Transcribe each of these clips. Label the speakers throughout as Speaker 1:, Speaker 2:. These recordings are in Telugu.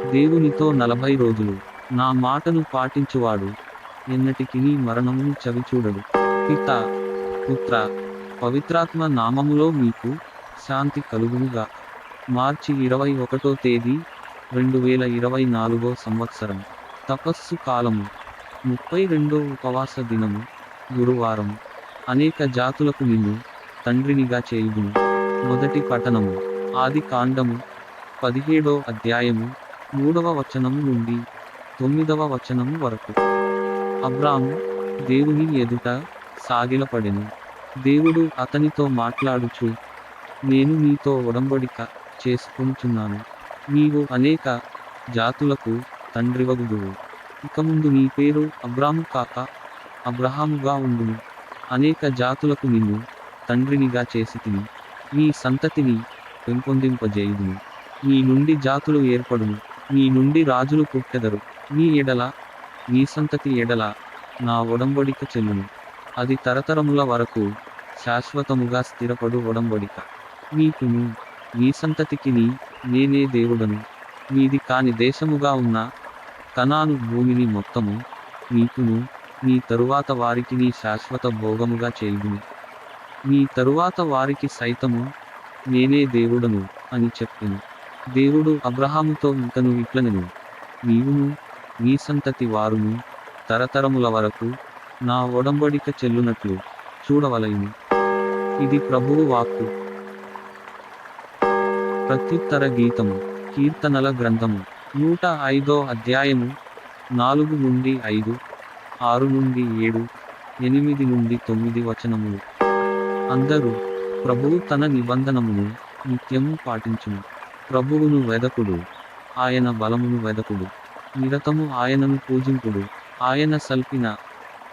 Speaker 1: దేవునితో 40 రోజులు. నా మాటను పాటించువాడు ఎన్నటికినీ మరణమును చవిచూడడు. పితా, పుత్ర, పవిత్రాత్మ నామములో మీకు శాంతి కలుగునుగా. మార్చి 21 తేదీ 2024 సంవత్సరం. తపస్సు కాలము 32 ఉపవాస దినము గురువారం. అనేక జాతులకు నిన్ను తండ్రినిగా చేయుదును. మొదటి పఠనము ఆది కాండము 17వ అధ్యాయము 3వ వచనము నుండి 9వ వచనము వరకు. అబ్రాము దేవుని ఎదుట సాగిలపడెను. దేవుడు అతనితో మాట్లాడుచు, నేను నీతో ఒడంబడిక చేసుకొనుచున్నాను. నీవు అనేక జాతులకు తండ్రివగుదువు. ఇకముందు నీ పేరు అబ్రాము కాక అబ్రహాముగా ఉండును. అనేక జాతులకు నిన్ను తండ్రినిగా చేసితిని. నీ సంతతిని పెంపొందింపజేయుదును. నీ నుండి జాతులు ఏర్పడును. నీ నుండి రాజులు పుట్టెదరు. నీ ఎడల నీ సంతతి ఎడల నా ఒడంబడిక చెల్లును. అది తరతరముల వరకు శాశ్వతముగా స్థిరపడు ఒడంబడిక. నీకును నీ సంతతికిని నేనే దేవుడను. నీది కాని దేశముగా ఉన్న కనాను భూమిని మొత్తము నీకును నీ తరువాత వారికి నీ శాశ్వత భోగముగా చేయుదును. నీ తరువాత వారికి సైతము నేనే దేవుడను అని చెప్పెను. దేవుడు అబ్రహాముతో ఇంకను ఇట్లనెను, నీవును నీ సంతతి వారును తరతరముల వరకు నా ఒడంబడిక చెల్లునట్లు చూడవలయును. ఇది ప్రభువు వాక్కు. ప్రత్యుత్తర గీతము. కీర్తనల గ్రంథము 105వ అధ్యాయము 4 నుండి 5, 6 నుండి 7, 8 నుండి 9 వచనములు. అందరూ ప్రభువు తన నిబంధనమును నిత్యము పాటించును. ప్రభువును వెదకుడు, ఆయన బలమును వెదకుడు. నిరతము ఆయనను పూజింపుడు. ఆయన సల్పిన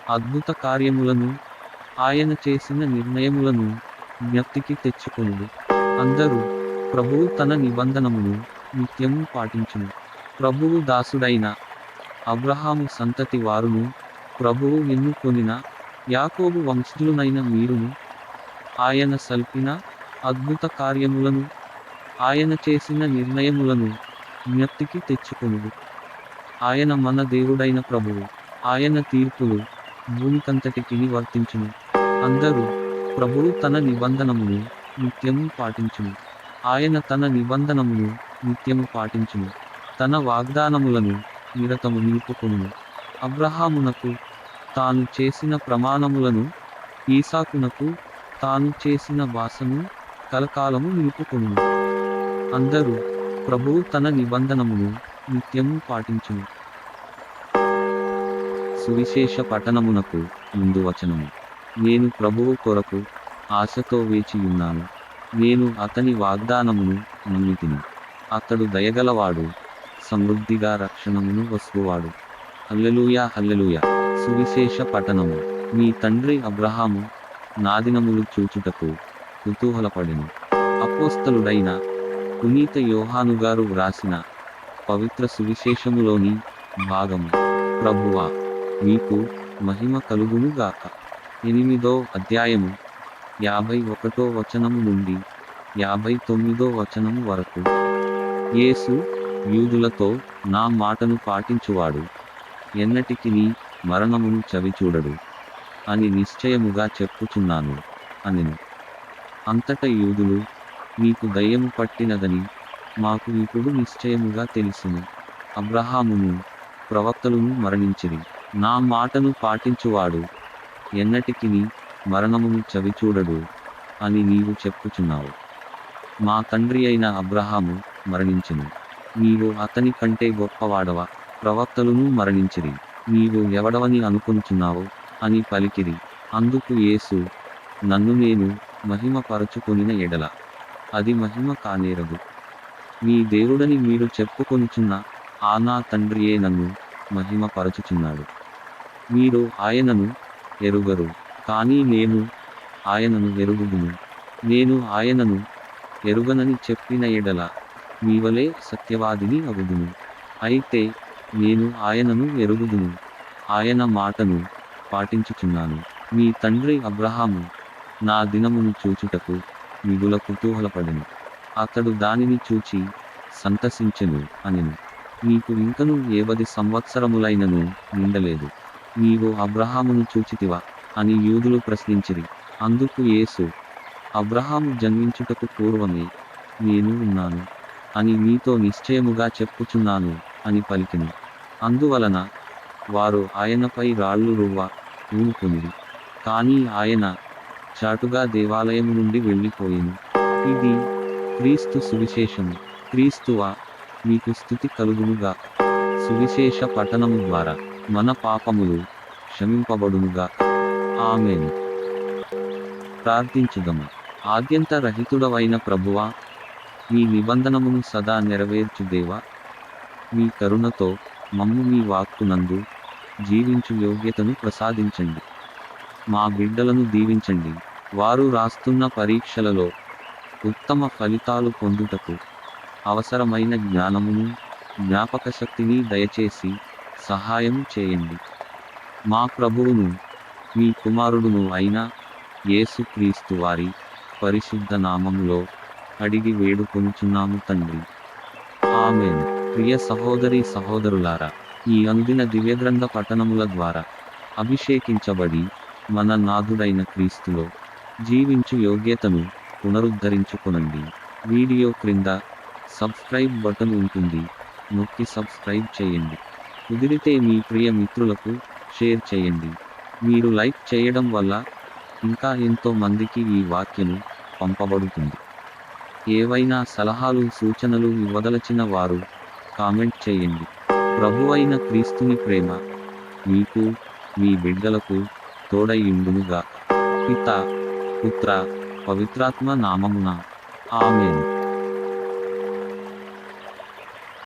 Speaker 1: అద్భుత కార్యములను, ఆయన చేసిన నిర్ణయములను జ్ఞప్తికి తెచ్చుకొనుడు. అందరూ ప్రభువు తన నిబంధనమును నిత్యము పాటించును. ప్రభువు దాసుడైన అబ్రహాము సంతతి వారును, ప్రభువు ఎన్నుకొనిన యాకోబు వంశజులునైన మీరును, ఆయన సల్పిన అద్భుత కార్యములను, ఆయన చేసిన నిర్ణయములను జ్ఞప్తికి తెచ్చుకొనుడు. ఆయన మన దేవుడైన ప్రభువు. ఆయన తీర్పులు భూమికంతటికిని వర్తించును. అందరూ ప్రభువు తన నిబంధనమును నిత్యము పాటించును. ఆయన తన నిబంధనమును నిత్యము పాటించును. తన వాగ్దానములను నిరతము నిలుపుకొనును. అబ్రహామునకు తాను చేసిన ప్రమాణములను, ఈసాకునకు తాను చేసిన భాషను కలకాలము నిలుపుకొనును. అందరూ ప్రభువు తన నిబంధనమును నిత్యము పాటించును. సువిశేష పఠనమునకు ముందు వచనము. నేను ప్రభువు కొరకు ఆశతో వేచియున్నాను. నేను అతని వాగ్దానమును నమ్మితిని. అతడు దయగలవాడు, సమృద్ధిగా రక్షణమును వస్తువాడు. హల్లెలూయా, హల్లెలూయా. సువిశేష పఠనము. మీ తండ్రి అబ్రహాము నా దినములు చూచుటకు కుతూహలపడెను. అపోస్తలుడైన పునీత యోహానుగారు వ్రాసిన పవిత్ర సువిశేషములోని భాగము. ప్రభువా మీకు మహిమ కలుగునుగాక. 8వ అధ్యాయము 51వ వచనము నుండి 59వ వచనము వరకు. యేసు యూదులతో, నా మాటను పాటించువాడు ఎన్నటికినీ మరణమును చవిచూడడు అని నిశ్చయముగా చెప్పుచున్నాను అనెను. అంతట యూదులు, నీకు దయ్యము పట్టినదని మాకు ఇప్పుడు నిశ్చయముగా తెలుసును. అబ్రహామును ప్రవక్తలును మరణించిరి. నా మాటను పాటించువాడు ఎన్నటికినీ మరణమును చవిచూడడు అని నీవు చెప్పుచున్నావు. మా తండ్రి అయిన అబ్రహాము మరణించెను. నీవు అతని కంటే గొప్పవాడవా? ప్రవక్తలును మరణించిరి. నీవు ఎవడవని అనుకొనుచున్నావు అని పలికిరి. అందుకు యేసు, నన్ను నేను మహిమపరచుకొనిన ఎడల అది మహిమ కానేరదు. నీ దేవుడని మీరు చెప్పుకొనుచున్న ఆ నా తండ్రియే నన్ను మహిమపరచుచున్నాడు. మీరు ఆయనను ఎరుగరు, కానీ నేను ఆయనను ఎరుగుదును. నేను ఆయనను ఎరుగనని చెప్పిన ఎడల మీవలే సత్యవాదిని అగుదును. అయితే నేను ఆయనను ఎరుగుదును, ఆయన మాటను పాటించుచున్నాను. మీ తండ్రి అబ్రహాము నా దినమును చూచుటకు మిగుల కుతూహలపడెను. అతడు దానిని చూచి సంతసించెను అనెను. నీకు ఇంకను 70 సంవత్సరములైనను నిండలేదు. నీవు అబ్రహామును చూచితివా అని యూదులు ప్రశ్నించిరి. అందుకు యేసు, అబ్రహాము జన్మించుటకు పూర్వమే నేను ఉన్నాను అని మీతో నిశ్చయముగా చెప్పుచున్నాను అని పలికెను. అందువలన వారు ఆయనపై రాళ్ళు రువ్వ పూనుకొనిరి. కానీ ఆయన చాటుగా దేవాలయము నుండి వెళ్ళిపోయెను. ఇది క్రీస్తు సువిశేషము. క్రీస్తువా, మీకు స్తుతి కలుగునుగా. సువిశేష పఠనము ద్వారా మన పాపములు క్షమింపబడునుగా. ఆమేన్. ప్రార్థించుదము. ఆద్యంత రహితుడవైన ప్రభువా, మీ నిబంధనమును సదా నెరవేర్చు దేవా, మీ కరుణతో మమ్ము మీ వాక్కునందు జీవించు యోగ్యతను ప్రసాదించండి. మా బిడ్డలను దీవించండి. వారు రాస్తున్న పరీక్షలలో ఉత్తమ ఫలితాలు పొందుటకు అవసరమైన జ్ఞానమును, జ్ఞాపకశక్తిని దయచేసి సహాయం చేయండి. మా ప్రభువును, మీ కుమారుడును అయిన యేసుక్రీస్తు వారి పరిశుద్ధ నామములో అడిగి వేడుకొనుచున్నాము తండ్రి. ఆమేన్. ప్రియ సహోదరి సహోదరులారా, ఈ అందిన దివ్యగ్రంథ పఠనముల ద్వారా అభిషేకించబడి మన నాథుడైన క్రీస్తులో జీవించు యోగ్యతను పునరుద్ధరించుకొనండి. వీడియో క్రింద సబ్స్క్రైబ్ బటన్ ఉంటుంది, నొక్కి సబ్స్క్రైబ్ చేయండి. కుదిరితే మీ ప్రియ మిత్రులకు షేర్ చేయండి. మీరు లైక్ చేయడం వల్ల ఇంకా ఎంతో మందికి ఈ వాక్యము పంపబడుతుంది. ఏవైనా సలహాలు సూచనలు ఇవ్వదలచిన వారు కామెంట్ చేయండి. ప్రభువైన క్రీస్తుని ప్రేమ మీకు, మీ బిడ్డలకు తోడై ఉండునుగా. పితా, పుత్ర, పవిత్రాత్మ నామమున. ఆమేన్.